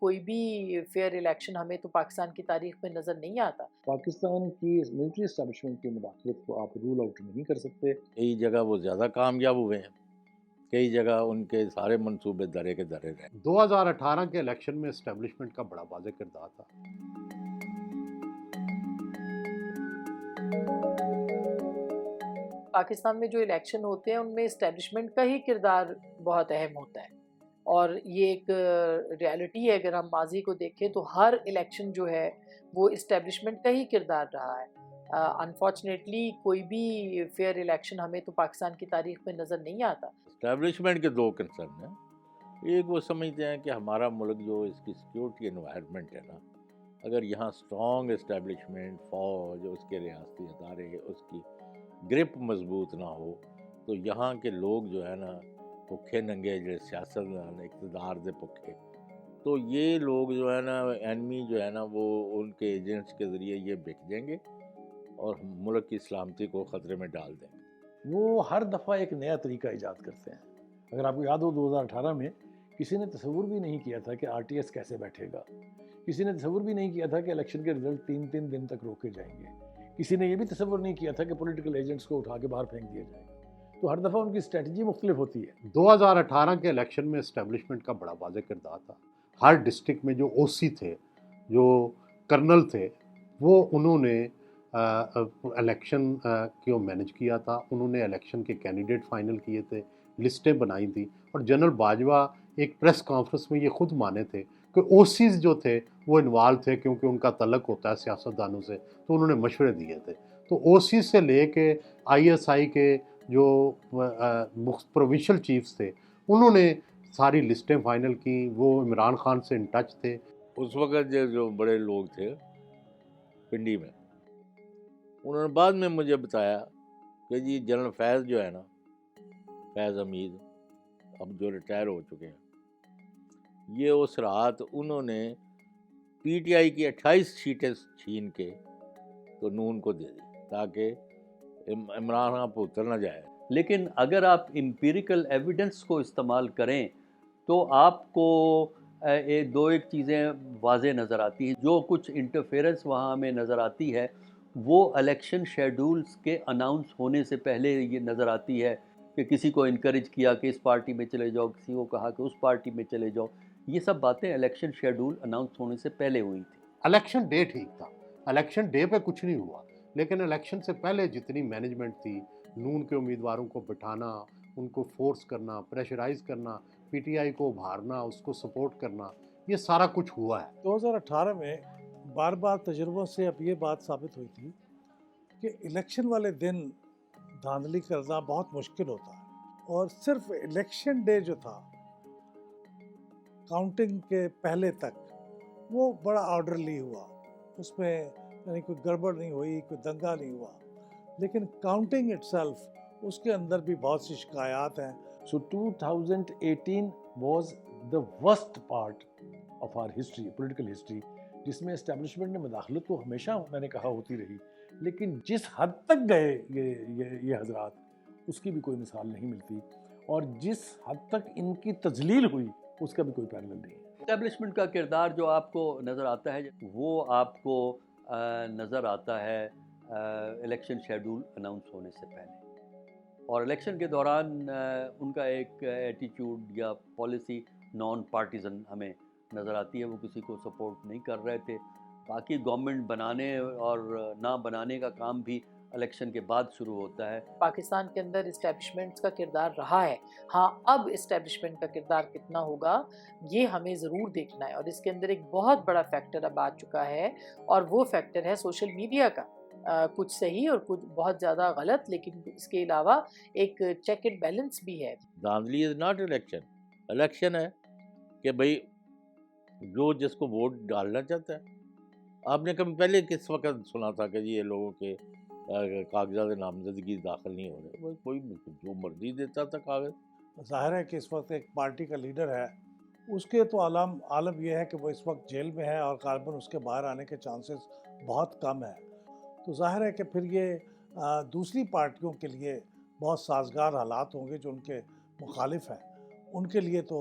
کوئی بھی fair election ہمیں تو پاکستان کی تاریخ میں نظر نہیں آتا۔ پاکستان کی ملٹری اسٹیبلشمنٹ کی مداخلت کو آپ رول آؤٹ نہیں کر سکتے۔ کئی جگہ وہ زیادہ کامیاب ہوئے ہیں، کئی جگہ ان کے سارے منصوبے درے کے درے رہے۔ 2018 کے الیکشن میں اسٹیبلشمنٹ کا بڑا واضح کردار تھا۔ پاکستان میں جو الیکشن ہوتے ہیں ان میں اسٹیبلشمنٹ کا ہی کردار بہت اہم ہوتا ہے، اور یہ ایک ریالٹی ہے۔ اگر ہم ماضی کو دیکھیں تو ہر الیکشن جو ہے وہ اسٹیبلشمنٹ کا ہی کردار رہا ہے۔ انفارچونیٹلی کوئی بھی فیئر الیکشن ہمیں تو پاکستان کی تاریخ میں نظر نہیں آتا۔ اسٹیبلشمنٹ کے دو کنسرن ہیں، ایک وہ سمجھتے ہیں کہ ہمارا ملک جو اس کی سیکیورٹی انوائرمنٹ ہے نا، اگر یہاں اسٹرانگ اسٹیبلشمنٹ، فوج، اس کے ریاستی ادارے، اس کی گرپ مضبوط نہ ہو تو یہاں کے لوگ جو ہے نا بھکھے ننگے، جو سیاستدان اقتدار دے بھکھے، تو یہ لوگ جو ہے نا اینمی جو ہے نا وہ ان کے ایجنٹس کے ذریعے یہ بک جائیں گے اور ملک کی سلامتی کو خطرے میں ڈال دیں گے۔ وہ ہر دفعہ ایک نیا طریقہ ایجاد کرتے ہیں۔ اگر آپ کو یاد ہو 2018 میں کسی نے تصور بھی نہیں کیا تھا کہ آر ٹی ایس کیسے بیٹھے گا، کسی نے تصور بھی نہیں کیا تھا کہ الیکشن کے رزلٹ 3 دن تک روکے جائیں گے، کسی نے یہ بھی تصور نہیں کیا تھا کہ پولیٹیکل ایجنٹس کو اٹھا کے باہر پھینک دیا جائے گا۔ تو ہر دفعہ ان کی اسٹریٹجی مختلف ہوتی ہے۔ 2018 کے الیکشن میں اسٹیبلشمنٹ کا بڑا واضح کردار تھا۔ ہر ڈسٹرکٹ میں جو او سی تھے، جو کرنل تھے، وہ انہوں نے الیکشن کو مینج کیا تھا، انہوں نے الیکشن کے کینڈیڈیٹ فائنل کیے تھے، لسٹیں بنائی تھیں، اور جنرل باجوہ ایک پریس کانفرنس میں یہ خود مانے تھے کہ او سیز جو تھے وہ انوالو تھے، کیونکہ ان کا تعلق ہوتا ہے سیاستدانوں سے، تو انہوں نے مشورے دیے تھے۔ تو او سی سے لے کے آئی ایس آئی کے جو پروونشل چیفز تھے انہوں نے ساری لسٹیں فائنل کی، وہ عمران خان سے ان ٹچ تھے۔ اس وقت جو بڑے لوگ تھے پنڈی میں، انہوں نے بعد میں مجھے بتایا کہ جی جنرل فیض جو ہے نا، فیض حمید، اب جو ریٹائر ہو چکے ہیں، یہ اس رات انہوں نے پی ٹی آئی کی 28 سیٹیں چھین کے تو نون کو دے دی تاکہ عمران خان پہ اتر نہ جائے۔ لیکن اگر آپ امپیریکل ایویڈنس کو استعمال کریں تو آپ کو ایک چیزیں واضح نظر آتی ہیں۔ جو کچھ انٹرفیرنس وہاں ہمیں نظر آتی ہے وہ الیکشن شیڈولز کے اناؤنس ہونے سے پہلے یہ نظر آتی ہے کہ کسی کو انکریج کیا کہ اس پارٹی میں چلے جاؤ، کسی کو کہا کہ اس پارٹی میں چلے جاؤ۔ یہ سب باتیں الیکشن شیڈول اناؤنس ہونے سے پہلے ہوئی تھی۔ الیکشن ڈے ٹھیک تھا، الیکشن ڈے پہ کچھ نہیں ہوا، لیکن الیکشن سے پہلے جتنی مینجمنٹ تھی، نون کے امیدواروں کو بٹھانا، ان کو فورس کرنا، پریشرائز کرنا، پی ٹی آئی کو ابھارنا، اس کو سپورٹ کرنا، یہ سارا کچھ ہوا ہے۔ 2018 میں بار بار تجربوں سے اب یہ بات ثابت ہوئی تھی کہ الیکشن والے دن دھاندلی کرنا بہت مشکل ہوتا ہے، اور صرف الیکشن ڈے جو تھا کاؤنٹنگ کے پہلے تک وہ بڑا آرڈرلی ہوا، اس میں یعنی کوئی گڑبڑ نہیں ہوئی، کوئی دنگا نہیں ہوا، لیکن کاؤنٹنگ اٹ سیلف اس کے اندر بھی بہت سی شکایات ہیں۔ So 2018 was the worst part of our history, political history، جس میں اسٹیبلشمنٹ نے مداخلت تو ہمیشہ میں نے کہا ہوتی رہی، لیکن جس حد تک گئے یہ حضرات، اس کی بھی کوئی مثال نہیں ملتی، اور جس حد تک ان کی تذلیل ہوئی اس کا بھی کوئی پیرلل نہیں ہے۔ اسٹیبلشمنٹ کا کردار جو آپ کو نظر آتا ہے وہ آپ کو نظر آتا ہے الیکشن شیڈول اناؤنس ہونے سے پہلے، اور الیکشن کے دوران ان کا ایک ایٹیچیوڈ یا پالیسی نان پارٹیزن ہمیں نظر آتی ہے۔ وہ کسی کو سپورٹ نہیں کر رہے تھے۔ باقی گورنمنٹ بنانے اور نہ بنانے کا کام بھی الیکشن کے بعد شروع ہوتا ہے۔ پاکستان کے اندر اسٹیبلشمنٹس کا کردار رہا ہے، ہاں اب اسٹیبلشمنٹ کا کردار کتنا ہوگا یہ ہمیں ضرور دیکھنا ہے، اور اس کے اندر ایک بہت بڑا فیکٹر اب آ چکا ہے، اور وہ فیکٹر ہے سوشل میڈیا کا۔ کچھ صحیح اور کچھ بہت زیادہ غلط، لیکن اس کے علاوہ ایک چیک اینڈ بیلنس بھی ہے۔ دھاندلی از ناٹ الیکشن، الیکشن ہے کہ بھئی جو جس کو ووٹ ڈالنا چاہتا ہے۔ آپ نے کبھی پہلے کس وقت سنا تھا کہ یہ لوگوں کے کاغذات نامزدگی داخل نہیں ہو رہے؟ کوئی جو مرضی دیتا تھا کاغذ۔ ظاہر ہے کہ اس وقت ایک پارٹی کا لیڈر ہے، اس کے تو عالم یہ ہے کہ وہ اس وقت جیل میں ہے، اور غالباً اس کے باہر آنے کے چانسز بہت کم ہیں، تو ظاہر ہے کہ پھر یہ دوسری پارٹیوں کے لیے بہت سازگار حالات ہوں گے جو ان کے مخالف ہیں، ان کے لیے تو